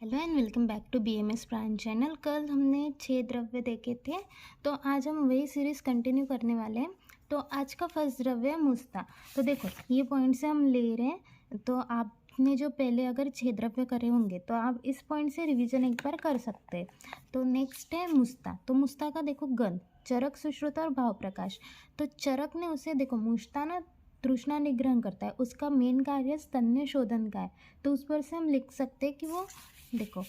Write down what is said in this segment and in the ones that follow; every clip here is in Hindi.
Hello and welcome back to BMS Pran channel. कल हमने 6 द्रव्य देखे थे, तो आज हम वही सीरीज़ कंटिन्यू करने वाले हैं। तो आज का फर्स्ट द्रव्य है मुस्ता। तो देखो ये पॉइंट से हम ले रहे हैं, तो आपने जो पहले अगर 6 द्रव्य करे होंगे तो आप इस पॉइंट से रिवीजन एक बार कर सकते हैं। तो नेक्स्ट है मुस्ता। तो मुस्ता का देखो गंध, चरक, सुश्रुत और भाव प्रकाश। तो चरक ने उसे देखो मुस्ता ना तृष्णा निग्रहण करता है, उसका मेन कार्य स्तन्य शोधन का है। तो उस पर से हम लिख सकते हैं कि वो देखो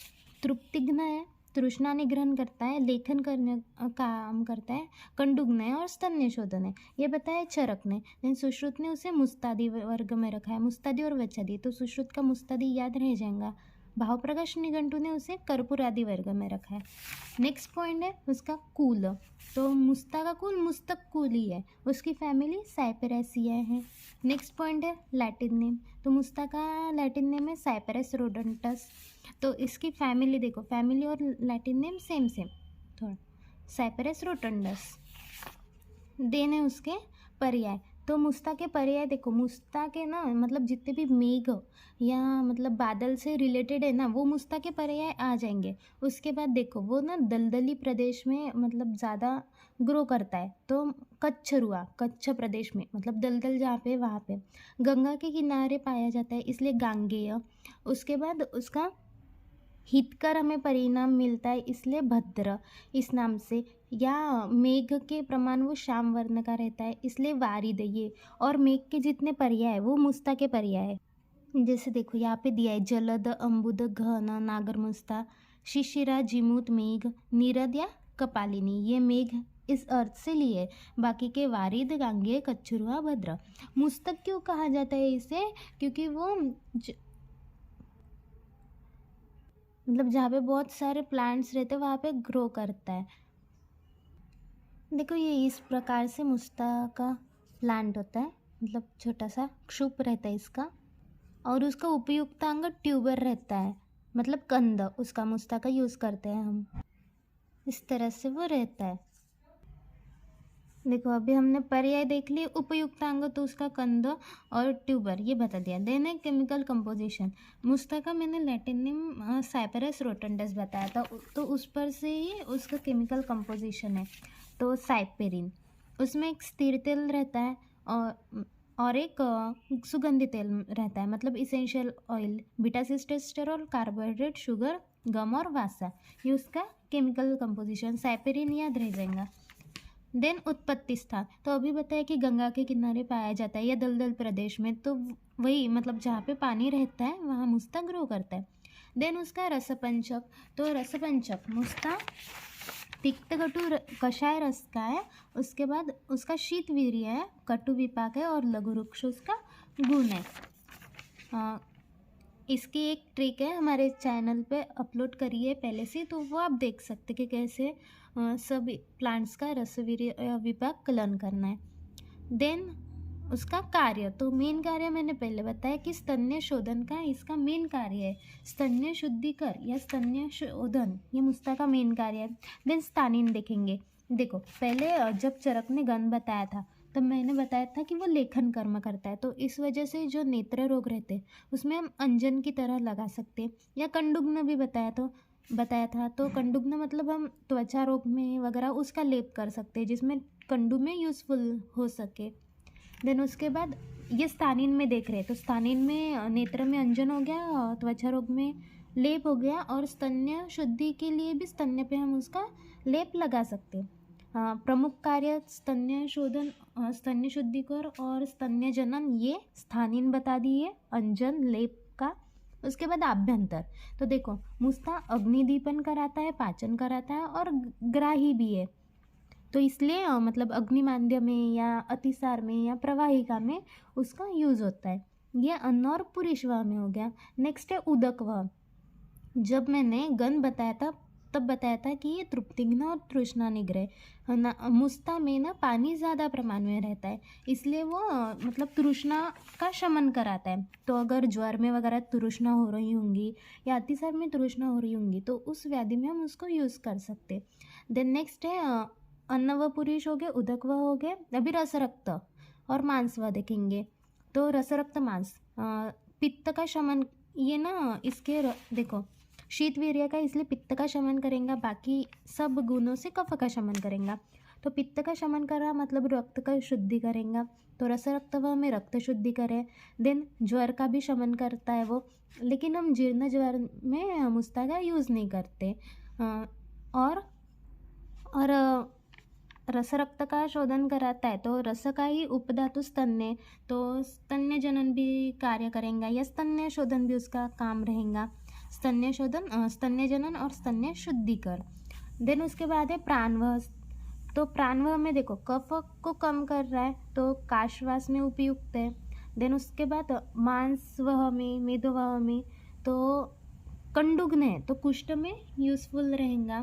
तृप्तिघ्न है, तृष्णा निग्रहण करता है, लेखन करने काम करता है, कंडुग्न है और स्तन्य शोधन है, ये बताया चरक ने। लेकिन सुश्रुत ने उसे मुस्तादी वर्ग में रखा है, मुस्तादी और वच्छादी। तो सुश्रुत का मुस्तादी याद रह जाएगा। भाव प्रकाश निघंटू ने उसे कर्पूरादि वर्ग में रखा है। नेक्स्ट पॉइंट है उसका कुल। तो मुस्ता का कुल मुस्तक कुल ही है, उसकी फैमिली साइपेरेसियाe है। नेक्स्ट पॉइंट है लैटिन नेम। तो मुस्ता का लैटिन नेम है साइपेरस रोडेंटस। तो इसकी फैमिली देखो, फैमिली और लैटिन नेम सेम सेम, थोड़ा साइपेरस रोटंडस। देन है उसके पर्याय। तो मुस्ता के पर्याय देखो, मुस्ता के ना मतलब जितने भी मेघ या मतलब बादल से रिलेटेड है ना, वो मुस्ता के पर्याय आ जाएंगे। उसके बाद देखो वो ना दलदली प्रदेश में मतलब ज़्यादा ग्रो करता है। तो कच्छ रुआ, कच्छ प्रदेश में मतलब दलदल जहाँ पे वहाँ पे। गंगा के किनारे पाया जाता है इसलिए गांगेय। उसके बाद उसका हितकर हमें परिणाम मिलता है इसलिए भद्र इस नाम से। या मेघ के प्रमाण वो श्याम वर्ण का रहता है इसलिए वारिद ये। और मेघ के जितने पर्याय है वो मुस्ता के पर्याय है। जैसे देखो यहाँ पे दिया है जलद, अम्बुद, घन, नागर मुस्ता, शिशिरा, जिमूत, मेघ, नीरद या कपालिनी। ये मेघ इस अर्थ से लिए, बाकी के वारिद, गांगेय, कच्छरुआ, भद्र। मुस्तक क्यों कहा जाता है इसे? क्योंकि वो मतलब जहाँ पे बहुत सारे प्लांट्स रहते हैं वहाँ पे ग्रो करता है। देखो ये इस प्रकार से मुस्ता का प्लांट होता है, मतलब छोटा सा क्षुप रहता है इसका। और उसका उपयुक्तांग ट्यूबर रहता है, मतलब कंद उसका मुस्ता का यूज़ करते हैं हम। इस तरह से वो रहता है। देखो अभी हमने पर्याय देख लिए, उपयुक्तांग तो उसका कंद और ट्यूबर ये बता दिया। देन है केमिकल कंपोजिशन। मुस्ता का मैंने लैटिन नेम साइपेरस रोटंडस बताया था, तो उस पर से ही उसका केमिकल कंपोजिशन है। तो साइपेरिन, उसमें एक स्थिर तेल रहता है और एक सुगंधित तेल रहता है, मतलब essential oil, beta sitosterol, carbohydrate, sugar, gum और वासा। ये उसका केमिकल कंपोजिशन। साइपेरिन याद रह जाएगा। देन उत्पत्ति स्थान। तो अभी बताया कि गंगा के किनारे पाया जाता है या दलदल प्रदेश में, तो वही मतलब जहाँ पे पानी रहता है वहाँ मुस्ता ग्रो करता है। देन उसका रसपंचक। तो रसपंचक मुस्ता तिक्त कटु कषाय रस का है। उसके बाद उसका शीतवीर्य है, कटु विपाक है और लघु रुक्ष उसका गुण है। इसकी एक ट्रिक है, हमारे चैनल पे अपलोड करी है पहले से, तो वो आप देख सकते कि कैसे सब प्लांट्स का रसवीर्य विपाक कलन करना है। देन उसका कार्य। तो मेन कार्य मैंने पहले बताया कि स्तन्य शोधन का इसका मेन कार्य है। स्तन्य शुद्धिकर या स्तन्य शोधन ये मुस्ता का मेन कार्य है। देन स्थानीन देखेंगे। देखो पहले जब चरक ने गंध बताया था तब मैंने बताया था कि वो लेखन कर्म करता है, तो इस वजह से जो नेत्र रोग रहते हैं उसमें हम अंजन की तरह लगा सकते हैं। या कंडुग्न भी बताया था, तो कंडुग्न मतलब हम त्वचा रोग में वगैरह उसका लेप कर सकते हैं जिसमें कंडू में यूज़फुल हो सके। देन उसके बाद ये स्थानीन में देख रहे हैं, तो स्थानीन में नेत्र में अंजन हो गया, त्वचा रोग में लेप हो गया, और स्तन्य शुद्धि के लिए भी स्तन्य पे हम उसका लेप लगा सकते हैं। प्रमुख कार्य स्तन्य शोधन, स्तन्य शुद्धिकर और स्तन्य जनन, ये स्थानीन बता दिए, अंजन लेप का। उसके बाद आभ्यंतर। तो देखो मुस्ता अग्निदीपन कराता है, पाचन कराता है और ग्राही भी है। तो इसलिए मतलब अग्निमांद्य में या अतिसार में या प्रवाहिका में उसका यूज़ होता है। ये अन्न और पुरीश्वा में हो गया। नेक्स्ट है उदकवह। जब मैंने गन बताया था तब बताया था कि ये तृप्तिघ्न और तृष्णा निग्रह ना। मुस्ता में ना पानी ज़्यादा प्रमाण में रहता है इसलिए वो मतलब तृष्णा का शमन कराता है। तो अगर ज्वर में वगैरह तृष्णा हो रही होंगी या अतिसार में तृष्णा हो रही होंगी तो उस व्याधि में हम उसको यूज़ कर सकते। देन नेक्स्ट है अन्न व पुरुष हो गए, उदक व हो गए। अभी रसरक्त और मांस व देखेंगे। तो रसरक्त मांस पित्त का शमन, ये ना इसके देखो शीतवीर्य का इसलिए पित्त का शमन करेगा, बाकी सब गुणों से कफ का शमन करेगा। तो पित्त का शमन कर रहा मतलब रक्त का शुद्धि करेगा, तो रस रक्तवा में रक्त शुद्धि करे। देन ज्वर का भी शमन करता है वो, लेकिन हम जीर्ण ज्वर में मुस्ता का यूज़ नहीं करते। और रस रक्त का शोधन कराता है, तो रस का ही उपधातु स्तन्य, तो स्तन्य जनन भी कार्य करेगा या स्तन्य शोधन भी उसका काम रहेगा। स्तन्य शोधन, स्तन्य जनन और स्तन्य शुद्धिकर। देन उसके बाद है प्राणवह। तो प्राणवह में देखो कफ को कम कर रहा है, तो काशवास में उपयुक्त है। देन उसके बाद मांसवह में, मेदवह में, तो कंडुग्न है तो कुष्ठ में यूजफुल रहेगा,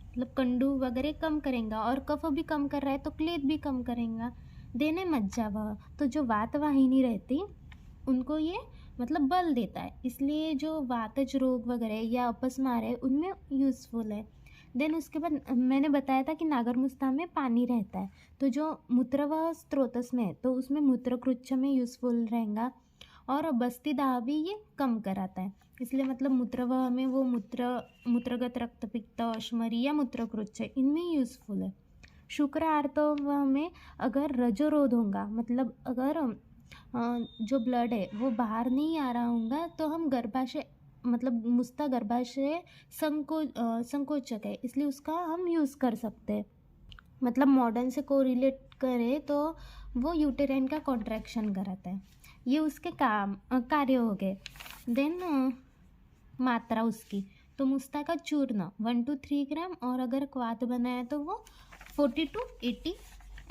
मतलब कंडू वगैरह कम करेगा। और कफ भी कम कर रहा है तो क्लेद भी कम करेगा। देने मज्जावह, तो जो वात वाहिनी रहती उनको ये मतलब बल देता है, इसलिए जो वातज रोग वगैरह या अपस्मार है उनमें यूज़फुल है। देन उसके बाद मैंने बताया था कि नागरमुस्ता में पानी रहता है, तो जो मूत्रवाह स्त्रोतस में है तो उसमें मूत्रकृच्छ में यूज़फुल रहेगा। और बस्ती दाह भी ये कम कराता है, इसलिए मतलब मूत्रवाह में वो मूत्रगत रक्तपित्त, अश्मरी या मूत्रकृच्छ इनमें यूज़फुल है। शुक्र आर्तवह में अगर रजोरोध होगा, मतलब अगर जो ब्लड है वो बाहर नहीं आ रहा होगा, तो हम गर्भाशय मतलब मुस्ता गर्भाशय संकोचक है, इसलिए उसका हम यूज़ कर सकते हैं। मतलब मॉडर्न से कोरिलेट करें तो वो यूटेराइन का कॉन्ट्रैक्शन कराता है। ये उसके कार्य हो गए। देन मात्रा उसकी, तो मुस्ता का चूर्ण 1 to 3 ग्राम, और अगर क्वाथ बनाया तो वो 40 to 80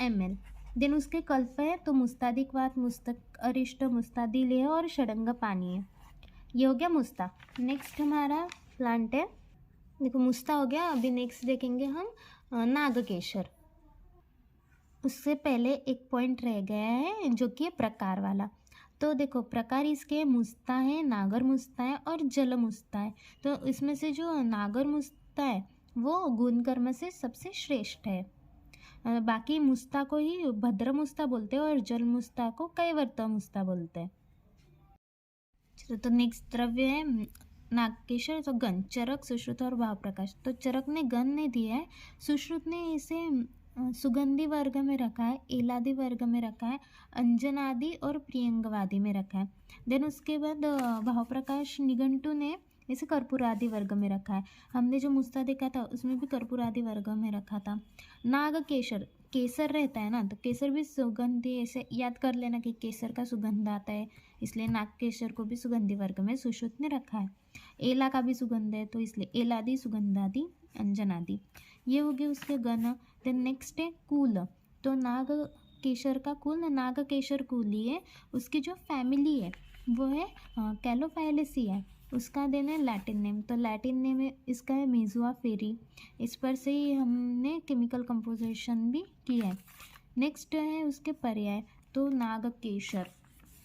ml। देन उसके कल्प है, तो मुस्तादी क्वाथ, मुस्तक अरिष्ट, मुस्तादी लेह और षडंग पानी है। ये हो गया मुस्ता। नेक्स्ट हमारा प्लांट है, देखो मुस्ता हो गया। अभी नेक्स्ट देखेंगे हम नागकेशर। उससे पहले एक पॉइंट रह गया है जो कि है प्रकार वाला। तो देखो प्रकार इसके मुस्ता है, नागर मुस्ता है और जल मुस्ता है। तो इसमें से जो नागर मुस्ता है वो गुण कर्म से सबसे श्रेष्ठ है। बाकी मुस्ता को ही भद्र मुस्ता बोलते हैं और जल मुस्ता को कैवर्त मुस्ता बोलते हैं। चलो तो नेक्स्ट द्रव्य है नागकेशर। तो गण, चरक, सुश्रुत और भाव प्रकाश। तो चरक ने गण ने दिया है, सुश्रुत ने इसे सुगंधि वर्ग में रखा है, एलादि वर्ग में रखा है, अंजनादि और प्रियंगवादी में रखा है। देन उसके बाद भाव प्रकाश निघंटु ने इसे कर्पूरादि वर्ग में रखा है। हमने जो मुस्ता देखा था उसमें भी कर्पूरादि वर्ग में रखा था। नागकेशर, केसर रहता है ना, तो केसर भी सुगंधि, ऐसे याद कर लेना कि केसर का सुगंध आता है, इसलिए नागकेशर को भी सुगंधि वर्ग में सुश्रुत ने रखा है। एला का भी सुगंध है तो इसलिए एलादि, सुगंधादि, अंजनादि। ये हो गए उसके गण। देन नेक्स्ट है कुल। तो नागकेशर का कुल नागकेशर कुल ही है। उसकी जो फैमिली है वो है कैलोफाइलेसी है। उसका देना है लैटिन नेम, तो लैटिन नेम है इसका है मेजुआ फेरी। इस पर से ही हमने केमिकल कंपोजिशन भी किया है। नेक्स्ट है उसके पर्याय, तो नागकेशर।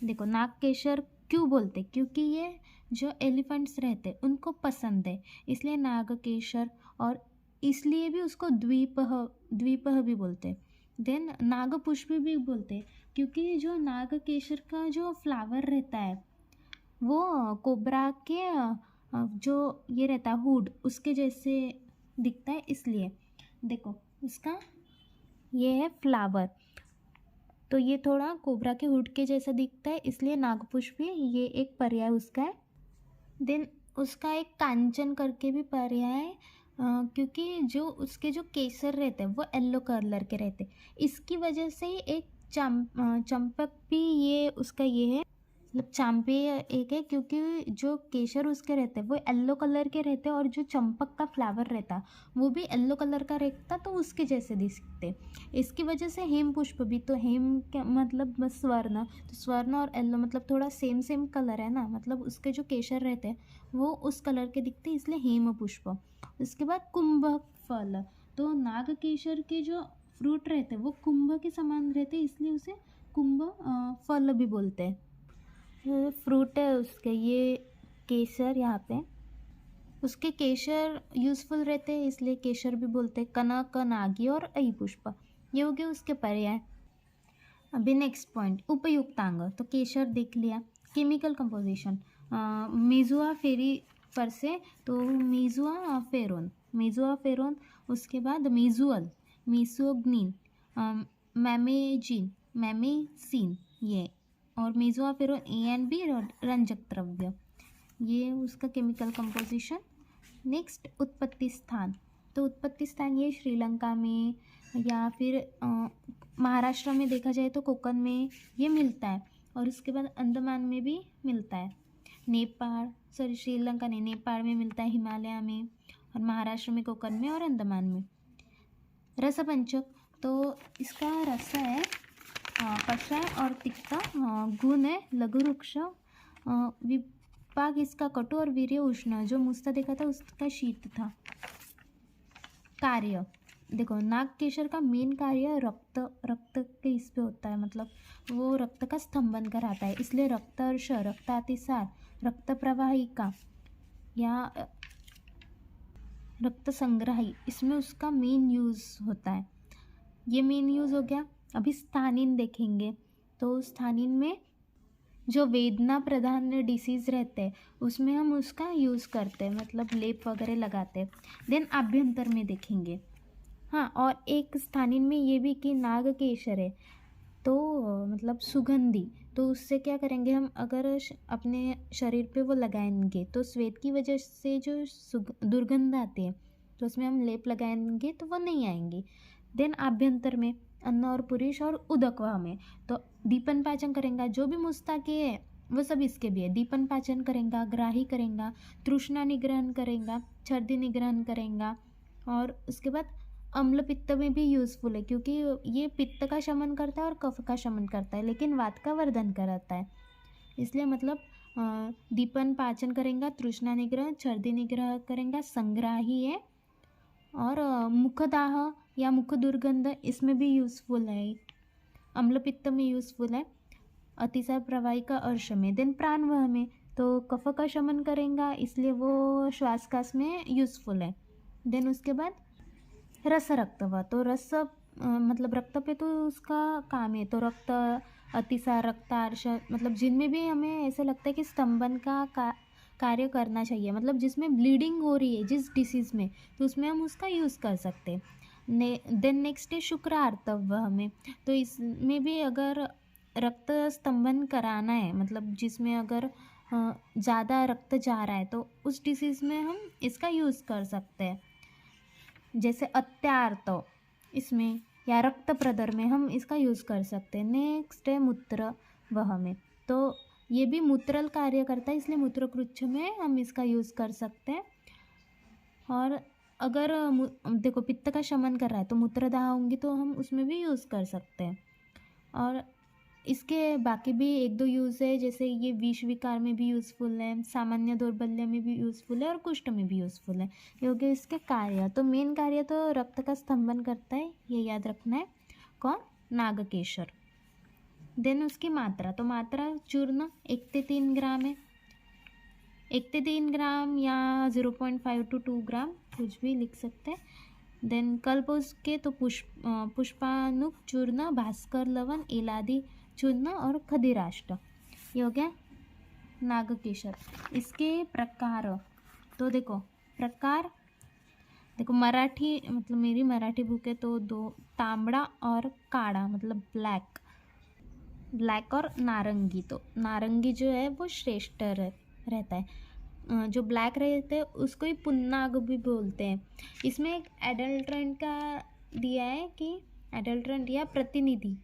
देखो नागकेशर क्यों बोलते, क्योंकि ये जो एलिफेंट्स रहते उनको पसंद है, इसलिए नागकेशर। और इसलिए भी उसको द्वीपह भी बोलते हैं। देन नागपुष्प भी बोलते हैं, क्योंकि जो नागकेशर का जो फ्लावर रहता है वो कोबरा के जो ये रहता है हुड उसके जैसे दिखता है, इसलिए देखो उसका ये है फ्लावर, तो ये थोड़ा कोबरा के हुड के जैसा दिखता है, इसलिए नागपुष्प भी ये एक पर्याय उसका है। देन उसका एक कांचन करके भी पर्याय है, क्योंकि जो उसके जो केसर रहते हैं वो येलो कलर के रहते हैं, इसकी वजह से ही एक चंपक भी ये उसका ये है, मतलब चांपे एक है, क्योंकि जो केसर उसके रहते हैं वो येलो कलर के रहते हैं और जो चंपक का फ्लावर रहता वो भी येलो कलर का रहता, तो उसके जैसे दिखते। इसकी वजह से हेम पुष्प भी, तो हेम क्या मतलब बस स्वर्ण, तो स्वर्ण और येलो मतलब थोड़ा सेम सेम कलर है ना, मतलब उसके जो केसर रहते हैं वो उस कलर के दिखते, इसलिए हेम पुष्प। उसके बाद कुंभ फल, तो नाग केसर के जो फ्रूट रहते हैं वो कुंभ के समान रहते हैं, इसलिए उसे कुंभ फल भी बोलते हैं। फ्रूट है उसके ये केसर, यहाँ पे उसके केसर यूज़फुल रहते हैं इसलिए केसर भी बोलते हैं। कनक, नागी और अई पुष्प, ये हो गए उसके पर्याय। अभी नेक्स्ट पॉइंट उपयुक्तांग। तो केसर देख लिया। केमिकल कंपोजिशन, मेजुआ फेरी पर से, तो मीजुआ फेरोन, उसके बाद मीजुअल, मीसोग्निन, मैमेसिन, ये और मीजुआ फेरोन ए एंड बी रंजक द्रव्य, ये उसका केमिकल कंपोजिशन। नेक्स्ट उत्पत्ति स्थान, तो उत्पत्ति स्थान ये श्रीलंका में या फिर महाराष्ट्र में देखा जाए तो कोकण में ये मिलता है, और उसके बाद अंडमान में भी मिलता है। श्रीलंका नहीं, नेपाल में मिलता है, हिमालय में, और महाराष्ट्र में कोकण में और अंडमान में। रसपंचक, तो इसका रस है कषाय और तिक्ता, गुण है लघु वृक्ष, विपाक इसका कटु और वीर्य उष्ण, जो मुस्ता देखा था उसका शीत था। कार्य देखो, नाग केशर का मेन कार्य रक्त के इस पे होता है, मतलब वो रक्त का स्तंभन कराता है, इसलिए रक्तर्ष, रक्तातिसार, रक्त प्रवाहिका या रक्त संग्राही, इसमें उसका मेन यूज़ होता है। ये मेन यूज़ हो गया। अभी स्थानीन देखेंगे, तो स्थानीन में जो वेदना प्रधान डिसीज़ रहते हैं उसमें हम उसका यूज़ करते हैं, मतलब लेप वगैरह लगाते हैं। देन आभ्यंतर में देखेंगे। हाँ, और एक स्थानीन में ये भी कि नाग केशर है तो मतलब सुगंधी, तो उससे क्या करेंगे हम, अगर अपने शरीर पे वो लगाएंगे तो श्वेत की वजह से जो दुर्गंध आती है तो उसमें हम लेप लगाएंगे तो वो नहीं आएंगी। देन आभ्यंतर में अन्न और पुरुष और उदकवा में, तो दीपन पाचन करेंगे, जो भी मुस्ताकी है वो सब इसके भी है। दीपन पाचन करेंगे, ग्राही करेंगे, तृष्णा निग्रहण करेंगे, छर्दी निग्रहण करेंगे, और उसके बाद अम्ल पित्त में भी यूज़फुल है, क्योंकि ये पित्त का शमन करता है और कफ का शमन करता है, लेकिन वात का वर्धन कराता है। इसलिए मतलब दीपन पाचन करेंगे, तृष्णा निग्रह, छर्दी निग्रह करेंगे, संग्राही है, और मुखदाह या मुख दुर्गंध इसमें भी यूज़फुल है, अम्ल पित्त में यूज़फुल है, अतिसार प्रवाहिका अर्श में। देन प्राणवह में, तो कफ का शमन करेंगे, इसलिए वो श्वासकाश में यूज़फुल है। देन उसके बाद रस रक्तवा, तो रस मतलब रक्त पे तो उसका काम है, तो रक्त, अतिसार, रक्तार्श, मतलब जिनमें भी हमें ऐसा लगता है कि स्तंभन का कार्य करना चाहिए, मतलब जिसमें ब्लीडिंग हो रही है जिस डिसीज़ में, तो उसमें हम उसका यूज़ कर सकते हैं। देन नेक्स्ट है शुक्रार्तव में, तो इसमें भी अगर रक्त स्तंभन कराना है, मतलब जिसमें अगर ज़्यादा रक्त जा रहा है तो उस डिसीज़ में हम इसका यूज़ कर सकते हैं। जैसे अत्यार्त इसमें या रक्त प्रदर में हम इसका यूज़ कर सकते हैं। नेक्स्ट है मूत्र वह में, तो ये भी मूत्रल कार्य करता है, इसलिए मूत्रकृच्छ में हम इसका यूज़ कर सकते हैं। और अगर देखो पित्त का शमन कर रहा है तो मूत्रदाह होंगी तो हम उसमें भी यूज़ कर सकते हैं। और इसके बाकी भी एक दो यूज़ है, जैसे ये विष विकार में भी यूज़फुल है, सामान्य दौर्बल्य में भी यूज़फुल है, और कुष्ठ में भी यूज़फुल है। ये हो गए इसके कार्य। तो मेन कार्य तो रक्त का स्तंभन करता है, ये याद रखना है। कौन? नागकेशर। देन उसकी मात्रा, तो मात्रा चूर्ण 1 से 3 ग्राम है, 1 से 3 ग्राम या 0.5 to 2 ग्राम कुछ भी लिख सकते हैं। देन कल्प उसके तो पुष्पानुक चूर्ण, भास्कर लवण, इलादी चूर्ण और खदिराष्ट, ये हो गया नागकेशर। इसके प्रकार, तो देखो प्रकार, देखो मराठी, मतलब मेरी मराठी बुक है तो 2 तांबड़ा और काड़ा, मतलब ब्लैक और नारंगी, तो नारंगी जो है वो श्रेष्ठ रहता है, जो ब्लैक रहते हैं उसको ही पुन्नाग भी बोलते हैं। इसमें एक एडल्ट्रेंट का दिया है कि एडल्ट्रेंट या प्रतिनिधि,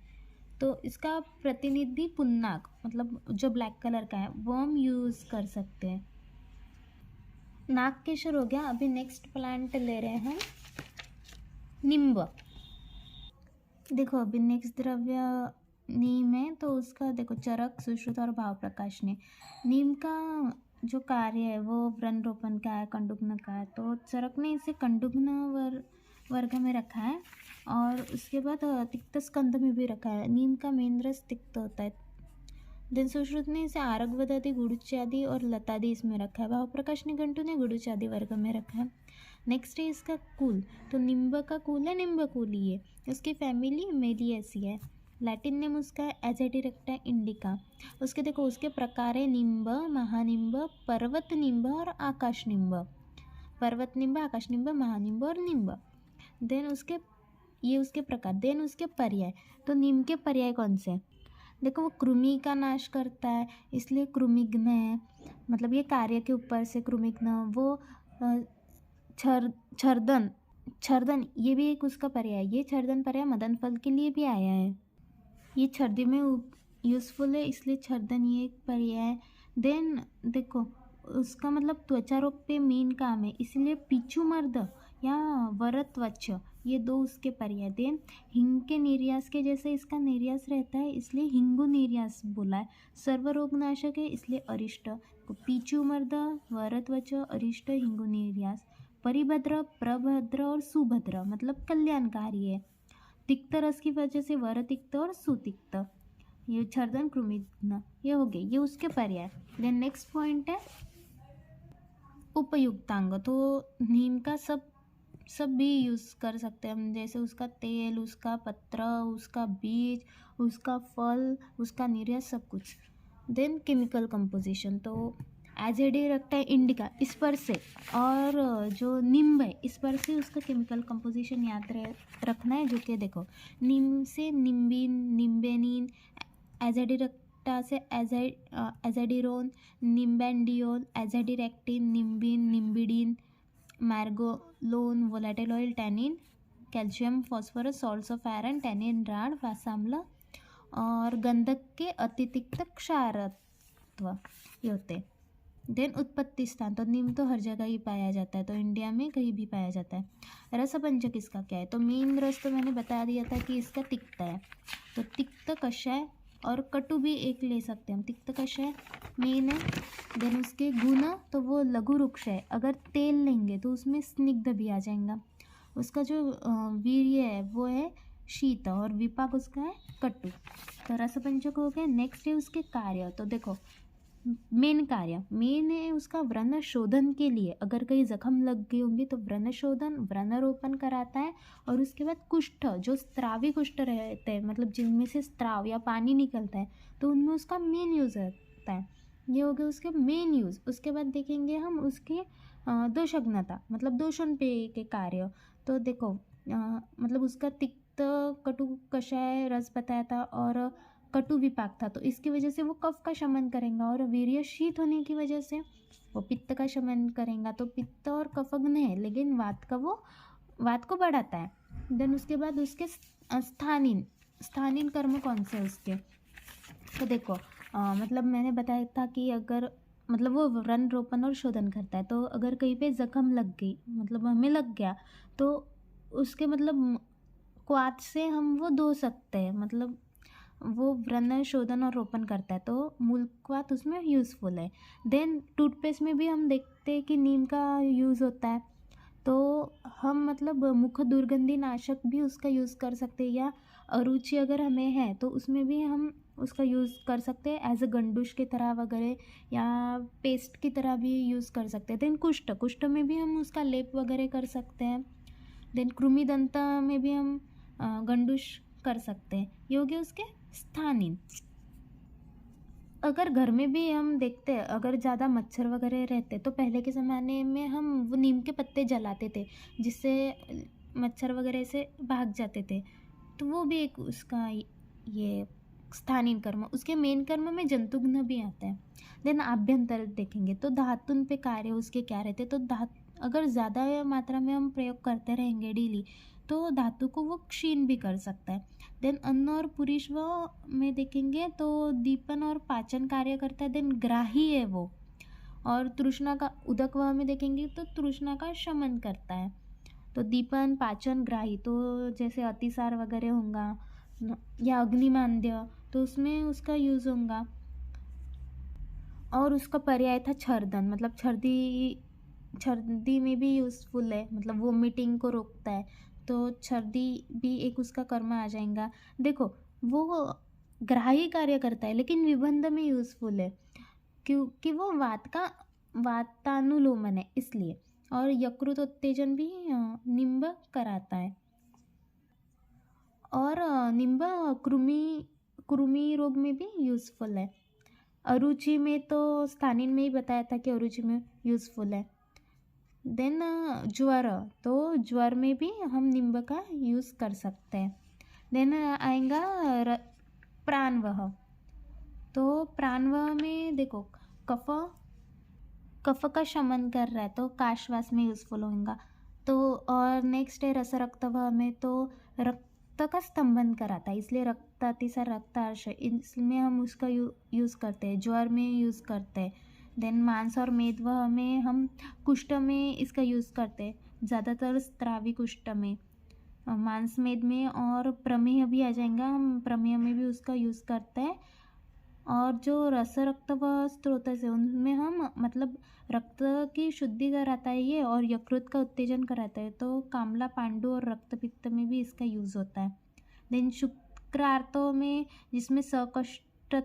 तो इसका प्रतिनिधि पुन्नाग, मतलब जो ब्लैक कलर का है वो हम यूज़ कर सकते हैं। नागकेशर हो गया। अभी नेक्स्ट प्लांट ले रहे हैं नींब। देखो अभी नेक्स्ट द्रव्य नीम है, तो उसका देखो चरक, सुश्रुत और भाव प्रकाशने। नीम का जो कार्य है वो व्रण रोपण का है, कंडुग्न का है, तो चरक ने इसे कंडुग्न वर्ग में रखा है, और उसके बाद तिक्त स्कंद में भी रखा है। नीम का मेन रस तिक्त होता है। देन सुश्रुत ने इसे आरग वदादि, गुड़ुचादि और लतादि इसमें रखा है। भाव प्रकाश ने घंटू ने गुड़ुचादि वर्ग में रखा है। नेक्स्ट है इसका कुल, तो निम्ब का कुल है निम्बकुली है, उसकी फैमिली मेलिएसी है। लैटिन नेम उसका है एजेडिरेक्टा इंडिका। उसके देखो उसके प्रकार है निम्ब, महानिम्ब, पर्वत निम्ब और आकाश निम्ब। पर्वत निम्ब, आकाश निम्ब, महानिम्ब और निम्ब। देन उसके ये उसके प्रकार। देन उसके पर्याय। तो नीम के पर्याय कौन से? देखो वो कृमि का नाश करता है इसलिए कृमिघ्न है, मतलब ये कार्य के ऊपर से कृमिघ्न। वो छर्दन, छर्दन ये भी एक उसका पर्याय। ये छर्दन पर्याय मदन फल के लिए भी आया है, ये छर्दी में यूज़फुल है इसलिए छर्दन ये एक पर्याय है। देन देखो उसका मतलब त्वचा रोग पे मेन काम है इसलिए पीछू मर्द या वरत्वच ये दो उसके पर्याय। देन हिंग के निर्यास के जैसे इसका निर्यास रहता है इसलिए हिंगु निर्यास बोला है। सर्वरोगनाशक है इसलिए अरिष्ट। पीछू मर्द, वरत्वच, अरिष्ट, हिंगु निर्यास। परिभद्र, प्रभद्र और सुभद्र मतलब कल्याणकारी है। तिक्त रस की वजह से वर तिक्त और सुतिक्त। ये छर्दन कृमिघ्न ये हो गए, ये उसके पर्याय। देन नेक्स्ट पॉइंट है उपयुक्तांग। तो नीम का सब भी यूज़ कर सकते हैं हम, जैसे उसका तेल, उसका पत्र, उसका बीज, उसका फल, उसका निर्यास, सब कुछ। Then chemical composition. तो एजेडिरेक्टा इंडिका इस पर से और जो नीम है इस पर से उसका केमिकल कंपोजिशन याद रखना है। जो कि देखो नीम से निम्बिन, निम्बेनिन, एजेडिरेक्टा से azadirone, nimbendione, azadirachtin, nimbin, nimbidin, margolone, volatile oil, tannin, calcium, phosphorus, salts of iron, tannin, राड, वासाम्ल और गंधक के अतितिक्त क्षारत्व ये होते हैं। देन उत्पत्ति स्थान। तो नीम तो हर जगह ही पाया जाता है, तो इंडिया में कहीं भी पाया जाता है। रसपंचक इसका क्या है? तो मेन रस तो मैंने बता दिया था कि इसका तिक्त है। तो तिक्त कषाय और कटु भी एक ले सकते हैं हम। तिक्त कषाय मेन है। देन उसके गुण तो वो लघु रुक्ष है, अगर तेल लेंगे तो उसमें स्निग्ध भी आ जाएगा। उसका जो वीर्य है वो है शीत और विपाक उसका है कटु। तो रसपंचक हो गया। नेक्स्ट है उसके कार्य। तो देखो मेन कार्य मेन है उसका व्रण शोधन के लिए, अगर कहीं जख्म लग गई होंगी तो व्रण शोधन, व्रणरोपण कराता है। और उसके बाद कुष्ठ, जो स्त्रावी कुष्ठ रहते हैं मतलब जिनमें से स्त्राव या पानी निकलता है, तो उनमें उसका मेन यूज़ होता है। ये हो गया उसके मेन यूज़। उसके बाद देखेंगे हम उसके दोषज्ञता मतलब दोषण पेय के कार्य। तो देखो मतलब उसका तिक्त, कटु कषाय, रस बताया था और कटु विपाक था, तो इसकी वजह से वो कफ का शमन करेगा। और वीर्य शीत होने की वजह से वो पित्त का शमन करेगा। तो पित्त और कफग्न है लेकिन वात को बढ़ाता है। देन उसके बाद उसके स्थानीन कर्म कौन से उसके? तो देखो मतलब मैंने बताया था कि अगर मतलब वो व्रण रोपण और शोधन करता है। तो अगर कहीं पे जख्म लग गई मतलब हमें लग गया तो उसके मतलब क्वाथ से हम वो धो सकते हैं, मतलब वो व्रण शोधन और रोपण करता है तो मूलक्वाथ उसमें यूज़फुल है। देन टूथपेस्ट में भी हम देखते हैं कि नीम का यूज़ होता है, तो हम मतलब मुख दुर्गंधि नाशक भी उसका यूज़ कर सकते हैं। या अरुचि अगर हमें है तो उसमें भी हम उसका यूज़ कर सकते हैं एज अ गंडूश की तरह वगैरह, या पेस्ट की तरह भी यूज़ कर सकते हैं। देन कुष्ठ में भी हम उसका लेप वगैरह कर सकते हैं। देन कृमिदंत में भी हम गंडूश कर सकते हैं। ये हो गए उसके स्थानीय। अगर घर में भी हम देखते हैं अगर ज़्यादा मच्छर वगैरह रहते तो पहले के ज़माने में हम वो नीम के पत्ते जलाते थे जिससे मच्छर वगैरह से भाग जाते थे। तो वो भी एक उसका ये स्थानीय कर्म। उसके मेन कर्म में जंतुघ्न भी आता है। देन आभ्यंतर देखेंगे तो धातुन पे कार्य उसके क्या रहते। तो अगर ज़्यादा मात्रा में हम प्रयोग करते रहेंगे डेली तो धातु को वो क्षीण भी कर सकता है। देन अन्न और पुरीश्व में देखेंगे तो दीपन और पाचन कार्य करता है। देन ग्राही है वो। और तृष्णा का उदकवह में देखेंगे तो तृष्णा का शमन करता है। तो दीपन, पाचन, ग्राही तो जैसे अतिसार वगैरह होगा या अग्निमांद्य तो उसमें उसका यूज़ होगा। और उसका पर्याय था छर्दन, मतलब छर्दी में भी यूज़फुल है, मतलब वोमिटिंग को रोकता है। तो छर्दी भी एक उसका कर्म आ जाएगा। देखो वो ग्राही कार्य करता है लेकिन विबंध में यूज़फुल है क्योंकि वो वातानुलोमन है इसलिए। और यकृत उत्तेजन भी निम्ब कराता है। और निम्ब कृमि रोग में भी यूज़फुल है। अरुचि में तो स्थानीय में ही बताया था कि अरुचि में यूज़फुल है। देन ज्वर, तो ज्वर में भी हम नींबू का यूज़ कर सकते हैं। देन आएगा प्राणवह, तो प्राणवह में देखो कफ कफ का शमन कर रहा है तो काशवास में यूज़फुल होगा। तो और नेक्स्ट है रस रक्तवह में, तो रक्त का स्तंभन कराता है, इसलिए रक्तातिसार रक्तार्श इसमें हम उसका यूज़ करते हैं, ज्वर में यूज़ करते हैं। देन मांस और मेदवह में हम कुष्ठ में इसका यूज़ करते हैं, ज़्यादातर स्त्रावी कुष्ठ में, मांस मेद में, और प्रमेह भी आ जाएगा, हम प्रमेह में भी उसका यूज़ करते हैं। और जो रस रक्त व स्रोत है उनमें हम मतलब रक्त की शुद्धि कराता है ये, और यकृत का उत्तेजन कराता है, तो कामला पांडु और रक्त पित्त में भी इसका यूज़ होता है। देन शुक्र आर्तों में जिसमें सकष्ट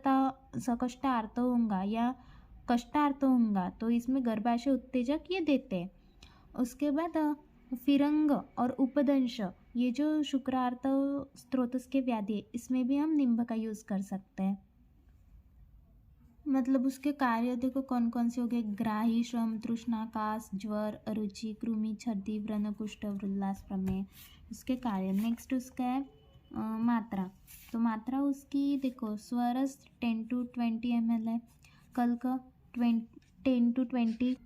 आर्त होगा या कष्टार्थ होगा, तो इसमें गर्भाशय उत्तेजक ये देते हैं। उसके बाद फिरंग और उपदंश, ये जो शुक्रार्थ स्त्रोत के व्याधि है, इसमें भी हम निम्ब का यूज़ कर सकते हैं। मतलब उसके कार्य देखो कौन कौन से हो गए, ग्राही, श्रम, तृष्णा, कास, ज्वर, अरुचि, कृमि, छर्दी, व्रण, कुष्ठ, वृल्लास, प्रमेय, उसके कार्य। नेक्स्ट उसका है मात्रा, तो मात्रा उसकी देखो स्वरस 10 to 20 ml है, कल्क 10 to 20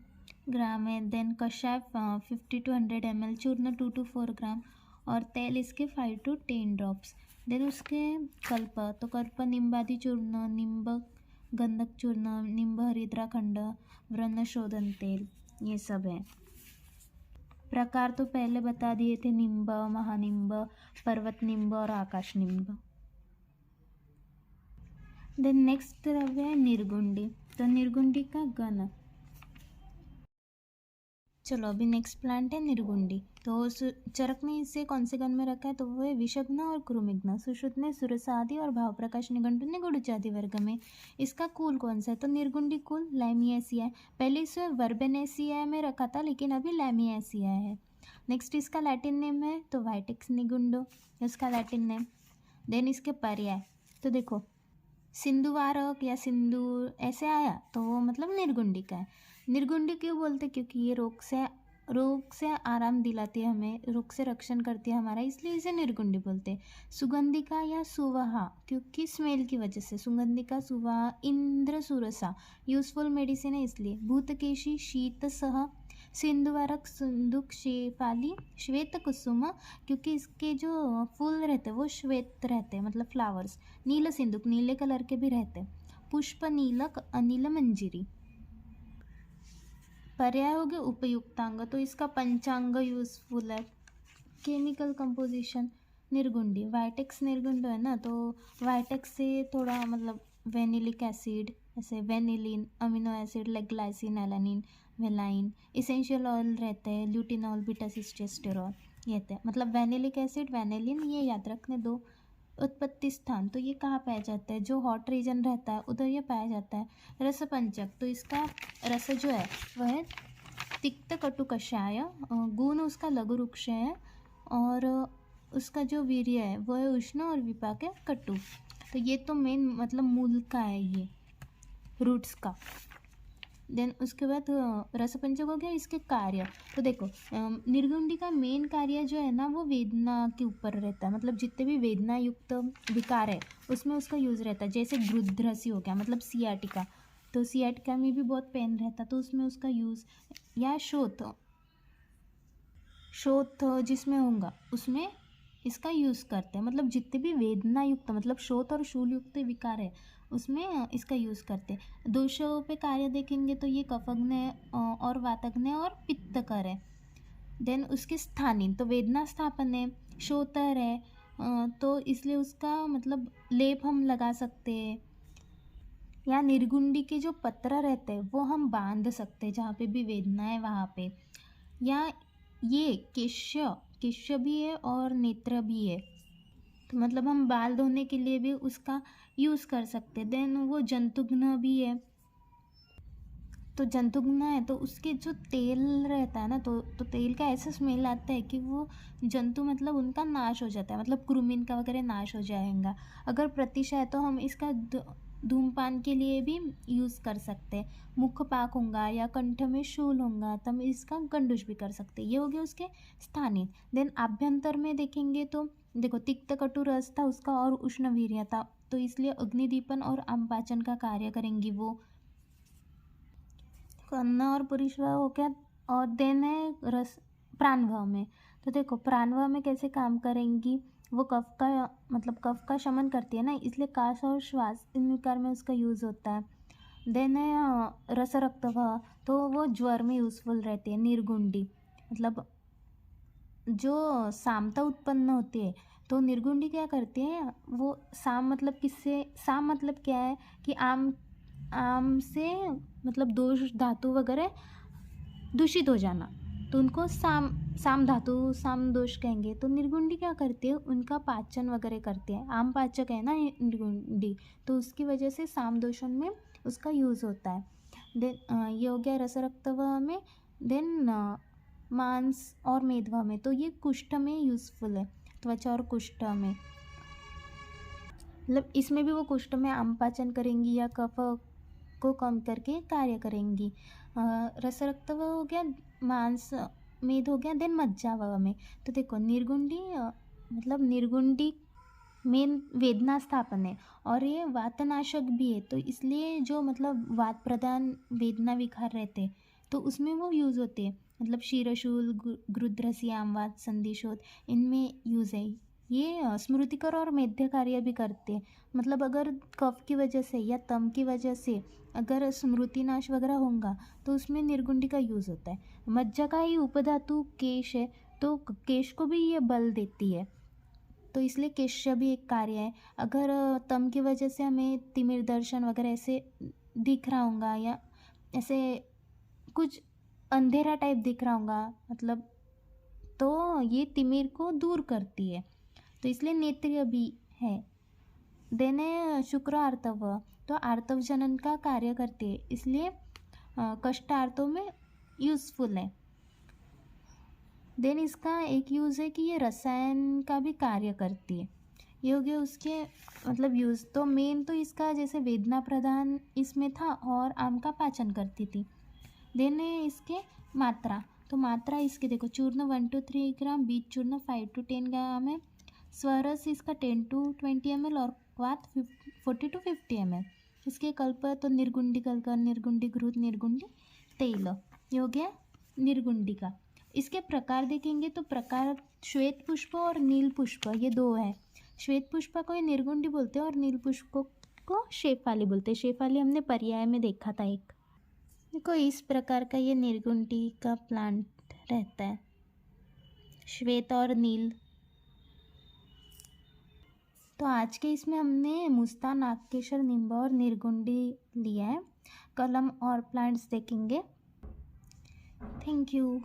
ग्राम है, देन कषाय 50 to 100 ml, चूर्ण 2 to 4 ग्राम, और तेल इसके 5 to 10 ड्रॉप्स। देन उसके कल्प, तो कल्प निम्बादि चूर्ण, निम्ब गंधक चूर्ण, निम्ब हरिद्रा खंड, व्रण शोधन तेल, ये सब है। प्रकार तो पहले बता दिए थे, निम्ब, महानिम्ब, पर्वत निम्ब और आकाश निम्ब। देन नेक्स्ट द्रव्य है निर्गुंडी, तो निर्गुंडी का गण। चलो अभी नेक्स्ट प्लांट है निर्गुंडी, तो चरक ने इसे कौन से गण में रखा है, तो वो है विषग्न और कृमिग्न। सुश्रुत ने सुरसा आदि और भाव प्रकाश निघंटु ने गुड़ुचादि वर्ग में। इसका कुल कौन सा है, तो निर्गुंडी कुल लैमिएसिया है। पहले इसे वर्बेनेसिया में रखा था, लेकिन अभी लैमिएसिया है। नेक्स्ट इसका लैटिन नेम है तो वाइटेक्स निगुंडो, इसका लैटिन नेम। देन इसके पर्याय, तो देखो सिंधुवारक या सिंधु ऐसे आया तो वो मतलब निर्गुंडी का है। निर्गुंडी क्यों बोलते, क्योंकि ये रोग से आराम दिलाती है हमें, रोग से रक्षण करती है हमारा, इसलिए इसे निर्गुंडी बोलते हैं। सुगंधिका या सुवहा, क्योंकि स्मेल की वजह से, सुगंधिका, सुवहा, इंद्र सुरसा यूजफुल मेडिसिन है इसलिए। भूतकेशी, शीत सह, सिंधुवारक, सुंदुक, शेफाली, श्वेत कुसुम, क्योंकि इसके जो फूल रहते हैं वो श्वेत रहते हैं, मतलब फ्लावर्स। नील सिंधुक, नीले कलर के भी रहते हैं। पुष्प नीलक, अनिल मंजिरी। पर्याय हो गए उपयुक्तांग, तो इसका पंचांग यूजफुल है। केमिकल कंपोजिशन निर्गुंडी, वाइटेक्स निर्गुंड है ना, तो वाइटेक्स से थोड़ा मतलब वेनिलिक एसिड, ऐसे vanillin, amino acid like glycine, alanine, valine, essential oil रहते हैं, ल्यूटिनॉल, बीटा सिस्टेस्टेरॉल, ये थे। मतलब वेनिलिक एसिड, वेनिलिन, ये याद रखने दो। उत्पत्ति स्थान, तो ये कहाँ पाया जाता है, जो हॉट रीजन रहता है उधर ये पाया जाता है। रस पंचक, तो इसका रस जो है वह है तिक्त कटु कषाय, गुण उसका लघु वृक्ष है, और उसका जो वीर्य है वो है उष्ण और विपाक है कटु। तो ये तो मेन मतलब मूल का है, ये रूट्स का। देन उसके बाद रसपंचक हो गया। इसके कार्य, तो देखो निर्गुंडी का मेन कार्य जो है ना वो वेदना के ऊपर रहता है, मतलब जितने भी वेदना युक्त विकार है उसमें उसका यूज़ रहता है। जैसे गृध्रसी हो गया मतलब सियाटिका, तो सियाटिका में भी बहुत पेन रहता तो उसमें उसका यूज़, या शोथ जिसमें होगा उसमें इसका यूज़ करते हैं। मतलब जितने भी वेदना युक्त मतलब शोथ और शूल युक्त विकार है उसमें इसका यूज़ करते हैं। दोषों पे कार्य देखेंगे तो ये कफग्न और वातग्न और पित्तकर है। देन उसके स्थानीय, तो वेदना स्थापन है, शोतर है, तो इसलिए उसका मतलब लेप हम लगा सकते हैं, या निर्गुंडी के जो पत्र रहते हैं वो हम बांध सकते हैं जहाँ पे भी वेदना है वहाँ पे। या ये केश्य भी है और नेत्र भी है, तो मतलब हम बाल धोने के लिए भी उसका यूज़ कर सकते हैं। देन वो जंतुघ्न भी है, तो जंतुगना है तो उसके जो तेल रहता है ना, तो तेल का ऐसा स्मेल आता है कि वो जंतु मतलब उनका नाश हो जाता है, मतलब क्रुमिन का वगैरह नाश हो जाएगा। अगर प्रतिशत है तो हम इसका धूमपान के लिए भी यूज़ कर सकते हैं। मुख पाक होगा या कंठ में शूल होगा तो हम इसका गंडूश भी कर सकते हैं। ये हो गया उसके स्थानीय। देन आभ्यंतर में देखेंगे तो देखो तिक्त कटु रस था उसका और उष्ण वीर्य था, तो इसलिए अग्निदीपन और आमपाचन का कार्य करेंगी वो। अन्न और पुरुषभाव हो गया। और देन है रस प्राणभाव में। तो देखो प्राणभाव में कैसे काम करेंगी, वो कफ का मतलब कफ का शमन करती है ना, इसलिए काश और श्वास इन विकार में उसका यूज़ होता है। देन है रस रक्तभाव, तो वो ज्वर में यूज़फुल रहती है। निर्गुंडी मतलब जो सामता उत्पन्न होती है, तो निर्गुंडी क्या करती है, वो साम मतलब किससे, साम मतलब क्या है कि आम आम से मतलब दोष धातु वगैरह दूषित हो जाना, तो उनको साम साम धातु साम दोष कहेंगे। तो निर्गुंडी क्या करती है, उनका पाचन वगैरह करते हैं। आम पाचक है ना निर्गुंडी, तो उसकी वजह से साम दोषण में उसका यूज़ होता है। देन ये हो गया रस रक्तवाह में। देन मांस और मेदवा में, तो ये कुष्ठ में यूज़फुल है, त्वचा और कुष्ठ में, मतलब इसमें भी वो कुष्ठ में आम पाचन करेंगी या कफ को कम करके कार्य करेंगी। रस रक्तवाह हो गया, मांस मेद हो गया, देन मज्जावाह में। तो देखो निर्गुंडी मतलब निर्गुंडी मेन वेदना स्थापन है और ये वातनाशक भी है, तो इसलिए जो मतलब वात प्रदान वेदना विकार रहते तो उसमें वो यूज़ होते हैं, मतलब शीरशूल गृध्रसी आमवात संधिशोथ इनमें यूज़ है। ये स्मृतिकर और मेध्य कार्य भी करते हैं, मतलब अगर कफ की वजह से या तम की वजह से अगर स्मृति नाश वगैरह होगा तो उसमें निर्गुंडी का यूज़ होता है। मज्जा का ही उपधातु केश है, तो केश को भी ये बल देती है, तो इसलिए केश्य भी एक कार्य है। अगर तम की वजह से हमें तिमिर दर्शन वगैरह ऐसे दिख रहा होगा या ऐसे कुछ अंधेरा टाइप दिख रहा होगा मतलब, तो ये तिमिर को दूर करती है, तो इसलिए नेत्रीय भी है। देने शुक्र आर्तव, तो आर्तव जनन का कार्य करती है, इसलिए कष्ट आर्तव में यूज़फुल है। देन इसका एक यूज़ है कि ये रसायन का भी कार्य करती है। ये हो गया उसके मतलब यूज़। तो मेन तो इसका जैसे वेदना प्रदान इसमें था और आम का पाचन करती थी। देन है इसके मात्रा, तो मात्रा इसके देखो चूर्ण 1 to 3 ग्राम, बीज चूर्ण 5 to 10 ग्राम है, स्वरस इसका 10 to 20 ml और क्वाथ 40 to 50 ml। इसके कल्प तो निर्गुंडी कलकर, निर्गुंडी घृत, निर्गुंडी तेल, ये हो गया निर्गुंडी का। इसके प्रकार देखेंगे तो प्रकार श्वेत पुष्प और नील पुष्प ये दो हैं। श्वेत पुष्प को ये निर्गुंडी बोलते हैं और नील पुष्प को शेफाली बोलते हैं। शेफाली हमने पर्याय में देखा था एक। देखो इस प्रकार का ये निर्गुंडी का प्लांट रहता है, श्वेत और नील। तो आज के इसमें हमने मुस्ता, नागकेशर, निम्बा और निर्गुंडी लिया है। कल हम और प्लांट्स देखेंगे। Thank you.